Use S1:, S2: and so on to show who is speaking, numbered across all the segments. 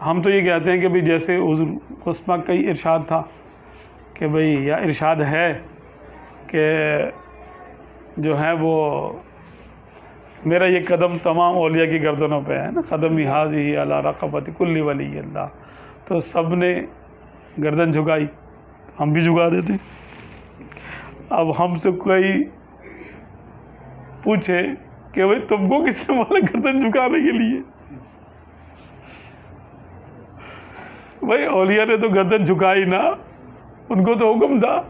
S1: ہم تو یہ کہتے ہیں کہ بھئی جیسے حضور قسمہ کا ہی ارشاد تھا کہ بھئی یا ارشاد ہے کہ جو ہے وہ میرا یہ قدم تمام اولیاء کی گردنوں پہ ہے نا، قدم ہی علی رقبت کل ولی اللہ، تو سب نے گردن جھکائی، ہم بھی جھکا دیتے۔ اب ہم سے کوئی پوچھے کہ بھئی تم کو کس نے بولا گردن جھکانے کے لیے؟ بھئی اولیاء نے تو گردن جھکائی نا، ان کو تو حکم تھا۔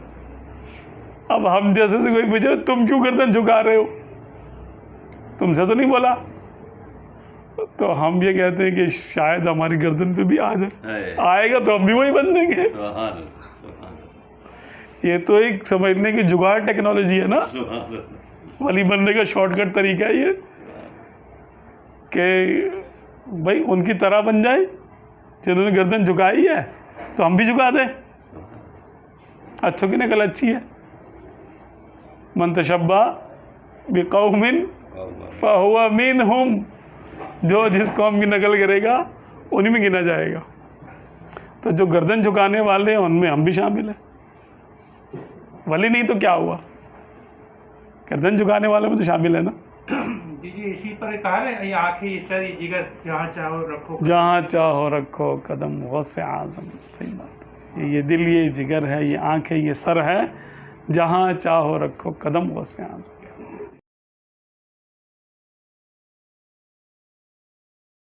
S1: اب ہم جیسے سے کوئی پوچھے تم کیوں گردن جھکا رہے ہو، تم سے تو نہیں بولا، تو ہم یہ کہتے ہیں کہ شاید ہماری گردن پہ بھی آ جائے، آئے گا تو ہم بھی وہی بن دیں گے۔ یہ تو ایک سمجھنے کی جگاڑ ٹیکنالوجی ہے نا، ولی بننے کا شارٹ کٹ طریقہ ہے یہ کہ بھائی ان کی طرح بن جائے، جنہوں نے گردن جھکائی ہے تو ہم بھی جھکا دیں۔ اچھوں کی نقل اچھی ہے، من تشبہ بقوم فہو منہم، جو جس قوم کی نقل کرے گا انہی میں گنا جائے گا۔ تو جو گردن جھکانے والے ہیں ان میں ہم بھی شامل ہیں۔ ولی نہیں تو کیا ہوا، گردن جھکانے والوں میں تو شامل ہے نا۔
S2: جی اسی پر کہا ہے یہ آنکھیں یہ سر یہ جگر جہاں چاہو رکھو،
S1: جہاں چاہو رکھو قدم غوث اعظم، صحیح بات ہے۔ یہ دل یہ جگر ہے، یہ آنکھ ہے، یہ سر ہے، جہاں چاہو رکھو قدم غوث اعظم۔